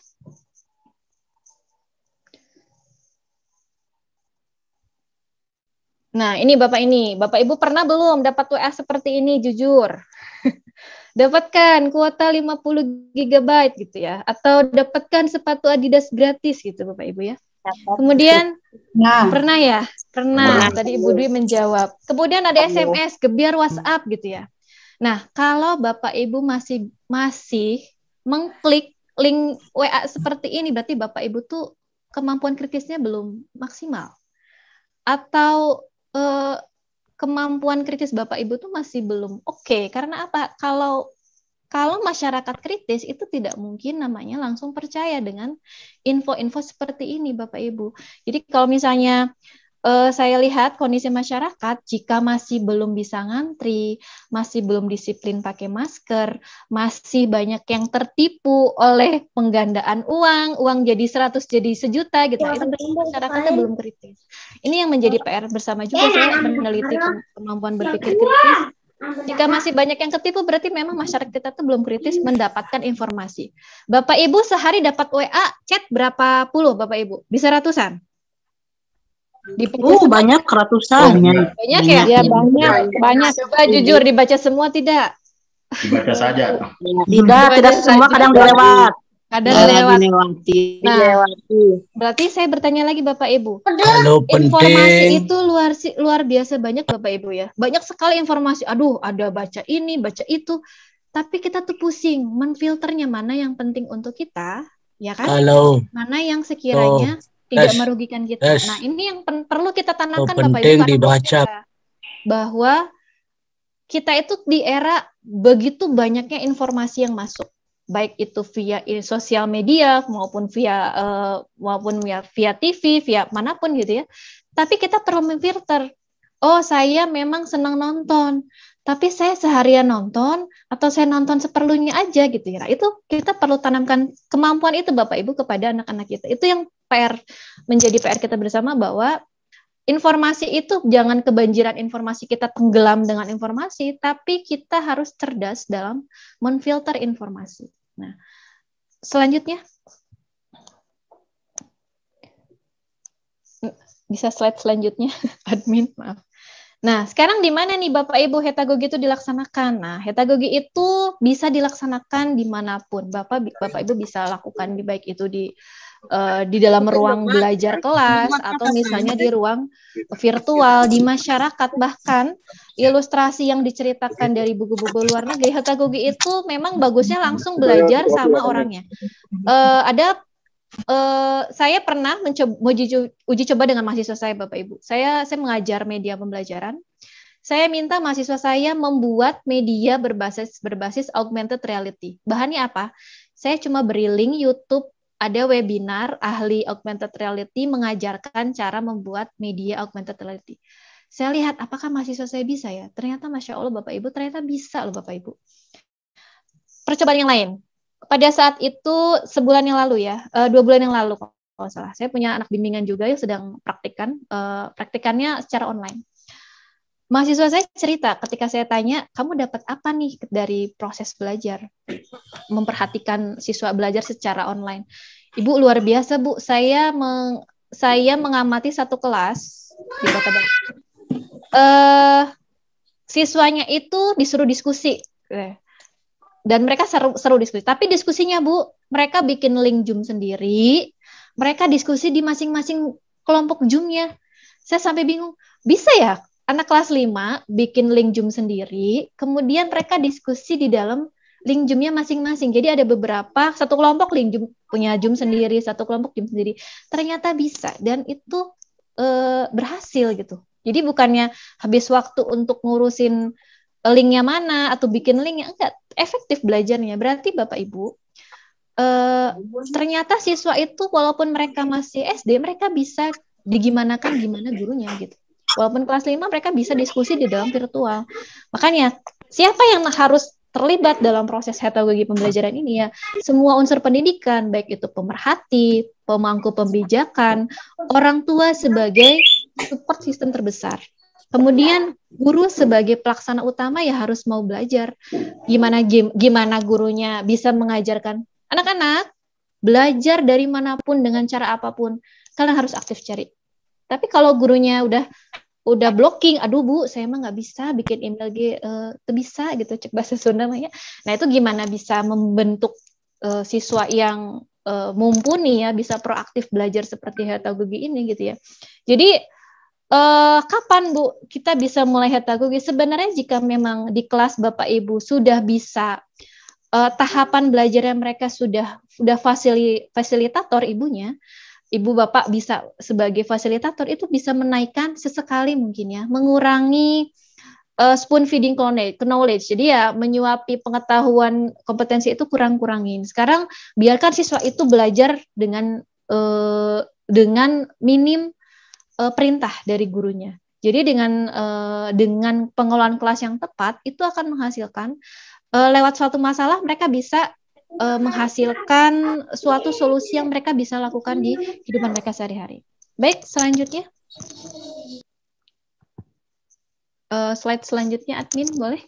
Nah, ini Bapak Ibu pernah belum dapat WA seperti ini, jujur? Dapatkan kuota 50 GB gitu ya, atau dapatkan sepatu Adidas gratis gitu Bapak Ibu ya. Kemudian pernah ya? Pernah. Tadi Ibu Dwi menjawab. Kemudian ada SMS, gebiar WhatsApp gitu ya. Nah, kalau Bapak Ibu masih mengklik link WA seperti ini, berarti Bapak Ibu tuh kemampuan kritisnya belum maksimal. Atau kemampuan kritis Bapak Ibu tuh masih belum oke. Karena apa? Kalau masyarakat kritis itu tidak mungkin namanya langsung percaya dengan info-info seperti ini Bapak Ibu. Jadi kalau misalnya saya lihat kondisi masyarakat, jika masih belum bisa ngantri, masih belum disiplin pakai masker, masih banyak yang tertipu oleh penggandaan uang jadi 100 jadi 1 juta gitu, itu masyarakatnya belum kritis. Ini yang menjadi PR bersama juga, saya meneliti kemampuan berpikir kritis. Jika masih banyak yang ketipu, berarti memang masyarakat kita tuh belum kritis mendapatkan informasi. Bapak Ibu sehari dapat WA, chat berapa puluh Bapak Ibu? Bisa ratusan? Banyak ratusan. Banyak ya? Ya banyak. Coba jujur dibaca semua tidak? Dibaca saja. Tidak semua, kadang lewat. Kadang lewat. Nah, berarti saya bertanya lagi Bapak Ibu. Informasi itu luar biasa banyak Bapak Ibu ya. Banyak sekali informasi. Aduh, ada baca ini, baca itu. Tapi kita tuh pusing menfilternya mana yang penting untuk kita, ya kan? Mana yang sekiranya tidak merugikan kita. Nah, ini yang perlu kita tanamkan Bapak Ibu, bahwa kita itu di era begitu banyaknya informasi yang masuk, baik itu via sosial media maupun via TV, via manapun gitu ya. Tapi kita perlu memfilter. Oh, saya memang senang nonton, tapi saya seharian nonton atau saya nonton seperlunya aja gitu ya. Nah, itu kita perlu tanamkan kemampuan itu Bapak Ibu kepada anak-anak kita. Itu yang menjadi PR kita bersama, bahwa informasi itu jangan kebanjiran informasi, kita tenggelam dengan informasi, tapi kita harus cerdas dalam menfilter informasi. Nah, selanjutnya bisa slide selanjutnya, admin, maaf. Nah, sekarang di mana nih Bapak Ibu hetagogi itu dilaksanakan? Nah, hetagogi itu bisa dilaksanakan dimanapun. Bapak Ibu bisa lakukan, baik itu di dalam ruang belajar kelas, atau misalnya di ruang virtual, di masyarakat. Bahkan ilustrasi yang diceritakan dari buku-buku luar negeri, hetagogi itu memang bagusnya langsung belajar sama orangnya. Saya pernah uji coba dengan mahasiswa saya Bapak Ibu. Saya mengajar media pembelajaran. Saya minta mahasiswa saya membuat media berbasis augmented reality. Bahannya apa? Saya cuma beri link YouTube, ada webinar ahli augmented reality mengajarkan cara membuat media augmented reality. Saya lihat apakah mahasiswa saya bisa ya. Ternyata Masya Allah Bapak Ibu, ternyata bisa loh Bapak Ibu. Percobaan yang lain. Pada saat itu sebulan yang lalu ya, 2 bulan yang lalu kalau salah, saya punya anak bimbingan juga yang sedang praktikannya secara online. Mahasiswa saya cerita ketika saya tanya, kamu dapat apa nih dari proses belajar, memperhatikan siswa belajar secara online? Ibu luar biasa Bu, saya mengamati satu kelas di Kota Bandung. Siswanya itu disuruh diskusi. Dan mereka seru diskusi. Tapi diskusinya Bu, mereka bikin link Zoom sendiri, mereka diskusi di masing-masing kelompok Zoom-nya. Saya sampai bingung, bisa ya anak kelas 5 bikin link Zoom sendiri, kemudian mereka diskusi di dalam link Zoom-nya masing-masing. Jadi ada beberapa, satu kelompok link Zoom, punya Zoom sendiri, satu kelompok Zoom sendiri. Ternyata bisa, dan itu berhasil gitu. Jadi bukannya habis waktu untuk ngurusin linknya mana atau bikin linknya, enggak, efektif belajarnya. Berarti Bapak Ibu, ternyata siswa itu walaupun mereka masih SD, mereka bisa digimanakan gimana gurunya gitu. Walaupun kelas 5 mereka bisa diskusi di dalam virtual. Makanya siapa yang harus terlibat dalam proses heterogogi pembelajaran ini ya? Semua unsur pendidikan, baik itu pemerhati, pemangku kebijakan, orang tua sebagai support system terbesar. Kemudian guru sebagai pelaksana utama ya harus mau belajar. Gimana gurunya bisa mengajarkan anak-anak belajar dari manapun dengan cara apapun. Kalian harus aktif cari. Tapi kalau gurunya udah blocking, aduh Bu, saya mah nggak bisa bikin email bisa gitu, cek bahasa Sunda mah ya. Nah itu gimana bisa membentuk siswa yang mumpuni ya, bisa proaktif belajar seperti heterogogi ini gitu ya. Jadi kapan Bu kita bisa mulai heterogogi? Sebenarnya jika memang di kelas Bapak Ibu sudah bisa tahapan belajarnya mereka sudah fasilitator ibunya, Ibu Bapak bisa sebagai fasilitator itu bisa menaikkan sesekali mungkin ya, mengurangi spoon feeding knowledge. Jadi ya menyuapi pengetahuan kompetensi itu kurangin. Sekarang biarkan siswa itu belajar dengan minim perintah dari gurunya. Jadi dengan pengelolaan kelas yang tepat itu akan menghasilkan lewat suatu masalah mereka bisa menghasilkan suatu solusi yang mereka bisa lakukan di kehidupan mereka sehari-hari. Baik, selanjutnya. Slide selanjutnya, admin, boleh?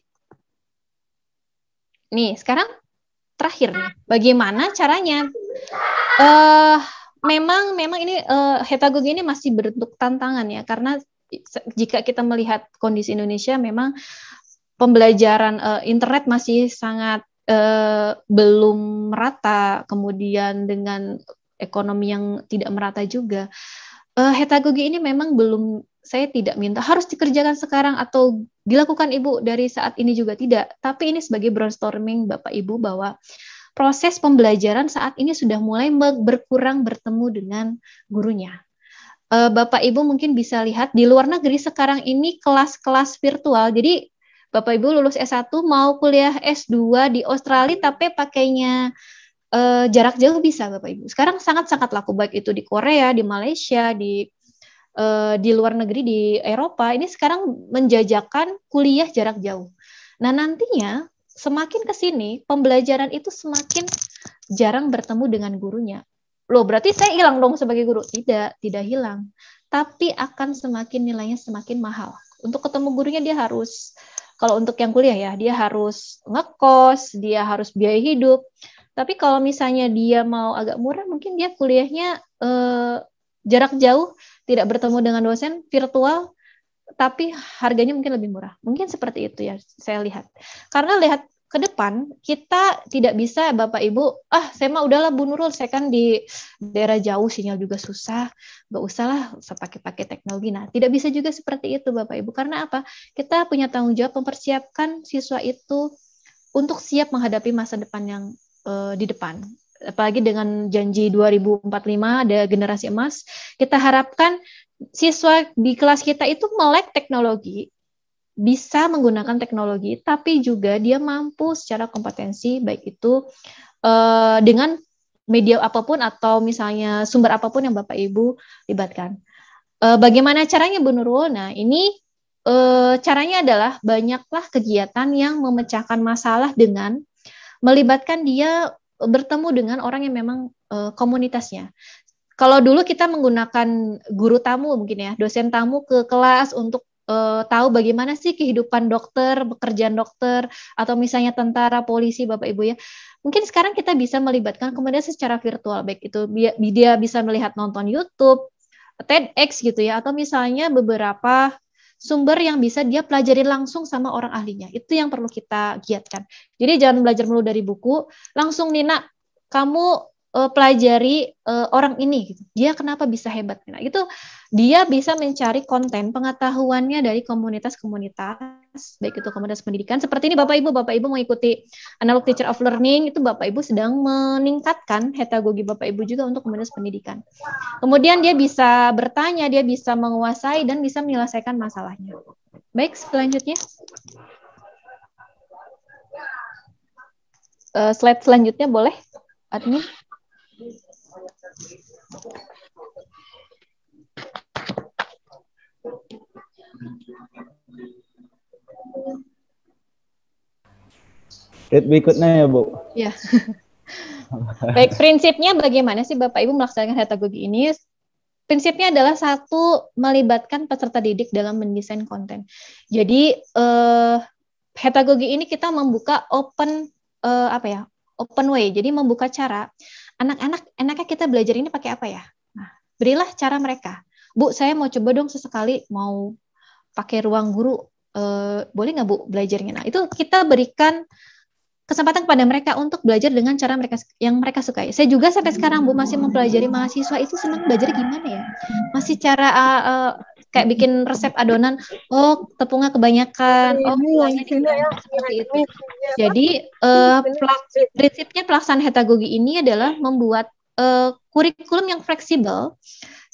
Nih, sekarang terakhir nih. Bagaimana caranya? Memang ini heterogogi ini masih berbentuk tantangan ya, karena jika kita melihat kondisi Indonesia memang pembelajaran internet masih sangat belum merata, kemudian dengan ekonomi yang tidak merata juga. Heterogogi ini memang belum, saya tidak minta harus dikerjakan sekarang atau dilakukan Ibu dari saat ini juga tidak, tapi ini sebagai brainstorming Bapak Ibu bahwa proses pembelajaran saat ini sudah mulai berkurang bertemu dengan gurunya. Bapak Ibu mungkin bisa lihat di luar negeri sekarang ini kelas-kelas virtual, jadi Bapak Ibu lulus S1 mau kuliah S2 di Australia tapi pakainya jarak jauh bisa Bapak Ibu. Sekarang sangat-sangat laku baik itu di Korea, di Malaysia, di luar negeri, di Eropa. Ini sekarang menjajakan kuliah jarak jauh. Nah nantinya semakin ke sini pembelajaran itu semakin jarang bertemu dengan gurunya. Loh berarti saya hilang dong sebagai guru? Tidak hilang. Tapi akan semakin nilainya semakin mahal. Untuk ketemu gurunya dia harus, kalau untuk yang kuliah ya, dia harus ngekos, dia harus biaya hidup. Tapi kalau misalnya dia mau agak murah, mungkin dia kuliahnya jarak jauh, tidak bertemu dengan dosen, virtual, tapi harganya mungkin lebih murah. Mungkin seperti itu ya, saya lihat. Karena lihat ke depan, kita tidak bisa Bapak Ibu, saya mah udahlah Bu Nurul, saya kan di daerah jauh, sinyal juga susah, nggak usah pakai teknologi. Nah, tidak bisa juga seperti itu Bapak Ibu. Karena apa? Kita punya tanggung jawab mempersiapkan siswa itu untuk siap menghadapi masa depan yang di depan. Apalagi dengan janji 2045 ada generasi emas, kita harapkan siswa di kelas kita itu melek teknologi, bisa menggunakan teknologi, tapi juga dia mampu secara kompetensi, baik itu dengan media apapun atau misalnya sumber apapun yang Bapak Ibu libatkan. Bagaimana caranya Bu Nurul? Nah ini caranya adalah banyaklah kegiatan yang memecahkan masalah dengan melibatkan dia bertemu dengan orang yang memang komunitasnya. Kalau dulu kita menggunakan guru tamu mungkin ya, dosen tamu ke kelas untuk tahu bagaimana sih kehidupan dokter, pekerjaan dokter, atau misalnya tentara, polisi, Bapak Ibu ya. Mungkin sekarang kita bisa melibatkan kemudian secara virtual, baik itu dia bisa melihat nonton YouTube, TEDx gitu ya, atau misalnya beberapa sumber yang bisa dia pelajari langsung sama orang ahlinya. Itu yang perlu kita giatkan. Jadi jangan belajar melulu dari buku, langsung Nina, kamu pelajari orang ini gitu. Dia kenapa bisa hebat? Nah, itu dia bisa mencari konten pengetahuannya dari komunitas-komunitas, baik itu komunitas pendidikan. Seperti ini Bapak Ibu mengikuti Analog Teacher of Learning, itu Bapak Ibu sedang meningkatkan heterogogi Bapak Ibu juga untuk komunitas pendidikan. Kemudian dia bisa bertanya, dia bisa menguasai dan bisa menyelesaikan masalahnya. Baik, selanjutnya. Slide selanjutnya boleh, admin? Slide berikutnya ya, Bu. Ya. Baik, prinsipnya bagaimana sih Bapak Ibu melaksanakan heterogogi ini? Prinsipnya adalah satu, melibatkan peserta didik dalam mendesain konten. Jadi heterogogi ini kita membuka open open way. Jadi membuka cara anak-anak enaknya kita belajar ini pakai apa ya? Nah, berilah cara mereka. Bu, saya mau coba dong sesekali mau pakai ruang guru. Boleh nggak Bu belajarnya? Nah, itu kita berikan kesempatan kepada mereka untuk belajar dengan cara yang mereka sukai. Saya juga sampai sekarang Bu masih mempelajari mahasiswa itu senang belajar gimana ya. Masih cara kayak bikin resep adonan, oh tepungnya kebanyakan, oh kuahnya seperti itu. Jadi prinsipnya pelaksanaan heterogogi ini adalah membuat kurikulum yang fleksibel.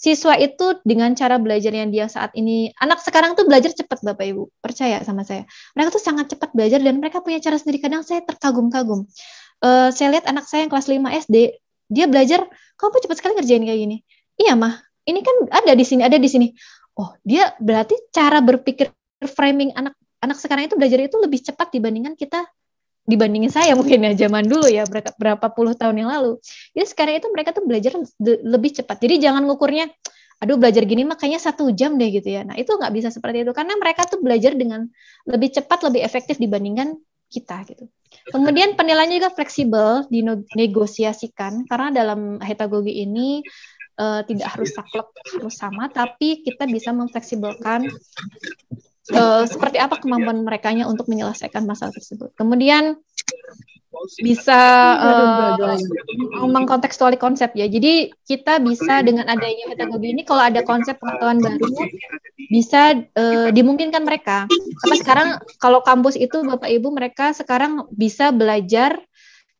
Siswa itu dengan cara belajar yang dia saat ini, anak sekarang tuh belajar cepat Bapak Ibu, percaya sama saya. Mereka tuh sangat cepat belajar dan mereka punya cara sendiri. Kadang saya terkagum-kagum. Saya lihat anak saya yang kelas 5 SD, dia belajar, kamu cepat sekali ngerjain kayak gini. Iya mah, ini kan ada di sini. Oh, dia berarti cara berpikir framing anak sekarang itu belajar itu lebih cepat dibandingin saya mungkin ya zaman dulu ya berapa puluh tahun yang lalu. Jadi sekarang itu mereka tuh belajar lebih cepat. Jadi jangan ngukurnya, aduh belajar gini mah kayaknya 1 jam deh gitu ya. Nah itu nggak bisa seperti itu karena mereka tuh belajar dengan lebih cepat, lebih efektif dibandingkan kita gitu. Kemudian penilaiannya juga fleksibel, dinegosiasikan karena dalam heterogogi ini tidak harus saklek, harus sama, tapi kita bisa memfleksibelkan seperti apa kemampuan merekanya untuk menyelesaikan masalah tersebut. Kemudian bisa mengkontekstuali konsep ya. Jadi kita bisa dengan adanya heterogogi ini kalau ada konsep pengetahuan baru bisa dimungkinkan mereka. Karena sekarang kalau kampus itu Bapak Ibu mereka sekarang bisa belajar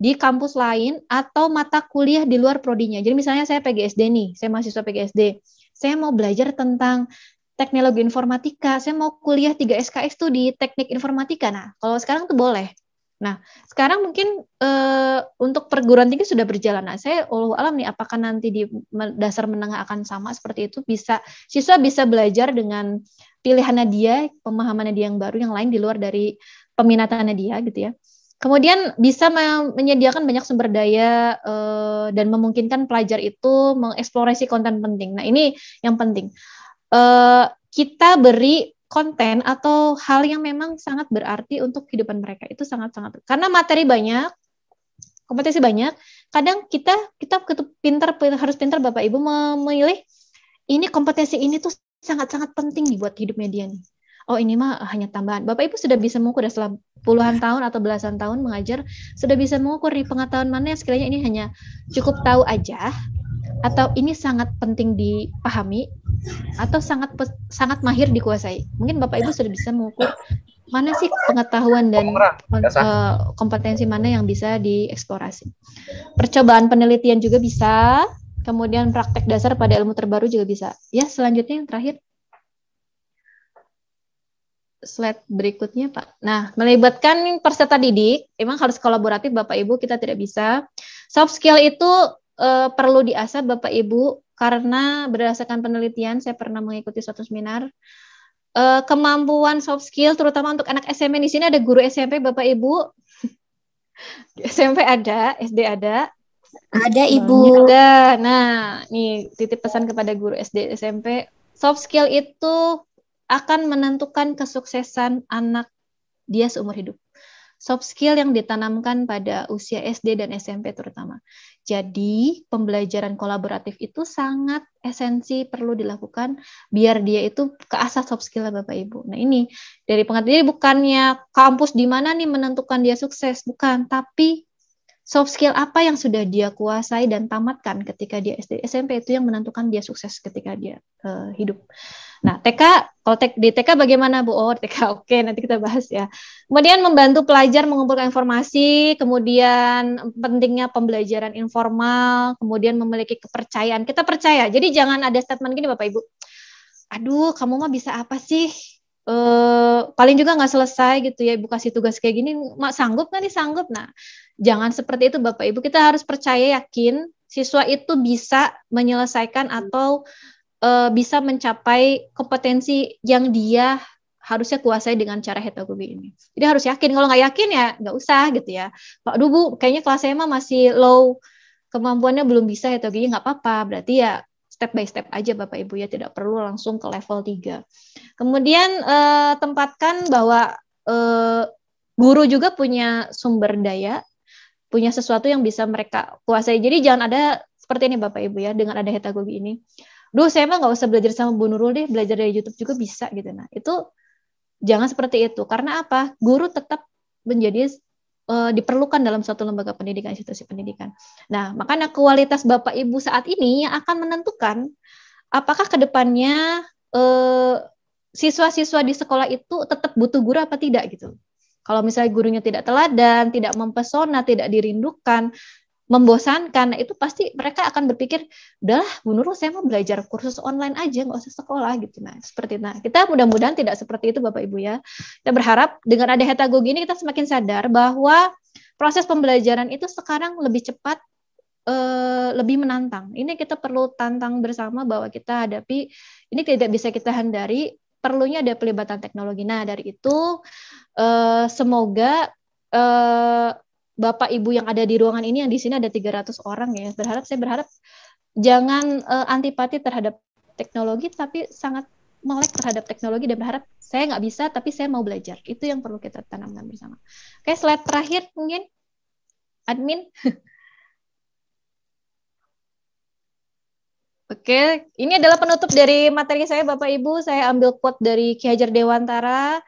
di kampus lain atau mata kuliah di luar prodinya. Jadi misalnya saya PGSD nih, saya mahasiswa PGSD. Saya mau belajar tentang teknologi informatika, saya mau kuliah 3 SKS tuh di teknik informatika. Nah, kalau sekarang tuh boleh. Nah, sekarang mungkin untuk perguruan tinggi sudah berjalan. Nah, saya alam nih, apakah nanti di dasar menengah akan sama seperti itu? Siswa bisa belajar dengan pilihannya dia, pemahamannya dia yang baru, yang lain di luar dari peminatannya dia, gitu ya. Kemudian bisa menyediakan banyak sumber daya dan memungkinkan pelajar itu mengeksplorasi konten penting. Nah, ini yang penting. Kita beri konten atau hal yang memang sangat berarti untuk kehidupan mereka. Itu sangat-sangat. Karena materi banyak, kompetensi banyak, kadang kita harus pintar Bapak Ibu memilih ini kompetensi ini tuh sangat-sangat penting nih buat hidup media nih. Oh ini mah hanya tambahan. Bapak Ibu sudah bisa mengukur setelah puluhan tahun atau belasan tahun mengajar, sudah bisa mengukur nih pengetahuan mana yang sekiranya ini hanya cukup tahu aja, atau ini sangat penting dipahami, atau sangat mahir dikuasai. Mungkin Bapak Ibu sudah bisa mengukur mana sih pengetahuan dan kompetensi mana yang bisa dieksplorasi. Percobaan penelitian juga bisa, kemudian praktek dasar pada ilmu terbaru juga bisa. Ya, selanjutnya yang terakhir. Slide berikutnya, Pak. Nah, melibatkan peserta didik, memang harus kolaboratif Bapak Ibu, kita tidak bisa. Soft skill itu perlu diasah Bapak Ibu, karena berdasarkan penelitian, saya pernah mengikuti suatu seminar, kemampuan soft skill, terutama untuk anak SMP, di sini ada guru SMP Bapak Ibu, SMP ada, SD ada. Ada Ibu. Ada. Nah, nih titip pesan kepada guru SD, SMP, soft skill itu akan menentukan kesuksesan anak dia seumur hidup. Soft skill yang ditanamkan pada usia SD dan SMP terutama. Jadi, pembelajaran kolaboratif itu sangat esensi perlu dilakukan biar dia itu keasah soft skill Bapak Ibu. Nah, ini dari pengetahuan, jadi bukannya kampus di mana nih menentukan dia sukses, bukan, tapi soft skill apa yang sudah dia kuasai dan tamatkan ketika dia SD, SMP itu yang menentukan dia sukses ketika dia hidup. Nah, kalau di TK bagaimana Bu? Oh, TK oke, nanti kita bahas ya. Kemudian membantu pelajar mengumpulkan informasi, kemudian pentingnya pembelajaran informal, kemudian memiliki kepercayaan. Kita percaya, jadi jangan ada statement gini Bapak Ibu, aduh kamu mah bisa apa sih? Paling juga nggak selesai gitu ya, Ibu kasih tugas kayak gini, sanggup nggak nih? Sanggup. Nah, jangan seperti itu Bapak Ibu, kita harus percaya, yakin siswa itu bisa menyelesaikan atau bisa mencapai kompetensi yang dia harusnya kuasai dengan cara heterogogi ini. Jadi harus yakin, kalau nggak yakin ya nggak usah gitu ya. Pak Bu, kayaknya kelas saya mah masih low, kemampuannya belum bisa heterogogi, nggak apa-apa, berarti ya step by step aja Bapak Ibu ya, tidak perlu langsung ke level 3. Kemudian tempatkan bahwa guru juga punya sumber daya, punya sesuatu yang bisa mereka kuasai. Jadi jangan ada seperti ini Bapak Ibu ya, dengan ada heterogogi ini. Saya mah nggak usah belajar sama Bu Nurul deh, belajar dari YouTube juga bisa gitu. Nah, itu jangan seperti itu. Karena apa? Guru tetap menjadi diperlukan dalam suatu lembaga pendidikan, institusi pendidikan. Nah, makanya kualitas Bapak Ibu saat ini yang akan menentukan apakah ke depannya siswa-siswa di sekolah itu tetap butuh guru apa tidak gitu. Kalau misalnya gurunya tidak teladan, tidak mempesona, tidak dirindukan, membosankan, itu pasti mereka akan berpikir, udahlah Bu Nurul saya mau belajar kursus online aja, nggak usah sekolah gitu. Nah, seperti itu. Nah, kita mudah-mudahan tidak seperti itu Bapak Ibu ya. Kita berharap dengan ada heterogogi ini kita semakin sadar bahwa proses pembelajaran itu sekarang lebih cepat, lebih menantang. Ini kita perlu tantang bersama bahwa kita hadapi, ini tidak bisa kita hindari, perlunya ada pelibatan teknologi. Nah, dari itu semoga Bapak Ibu yang ada di ruangan ini, yang di sini ada 300 orang ya, saya berharap jangan antipati terhadap teknologi, tapi sangat melek terhadap teknologi dan berharap saya nggak bisa, tapi saya mau belajar. Itu yang perlu kita tanamkan bersama. Oke, slide terakhir mungkin, admin. Oke, ini adalah penutup dari materi saya Bapak Ibu. Saya ambil quote dari Ki Hajar Dewantara.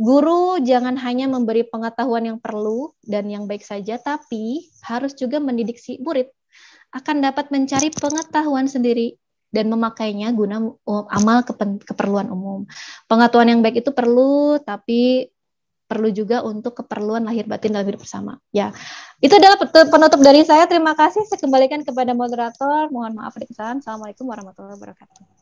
Guru jangan hanya memberi pengetahuan yang perlu dan yang baik saja, tapi harus juga mendidik si murid akan dapat mencari pengetahuan sendiri dan memakainya guna amal keperluan umum. Pengetahuan yang baik itu perlu, tapi perlu juga untuk keperluan lahir batin dalam hidup bersama. Ya, itu adalah penutup dari saya. Terima kasih. Saya kembalikan kepada moderator. Mohon maaf ada kesalahan. Assalamualaikum warahmatullahi wabarakatuh.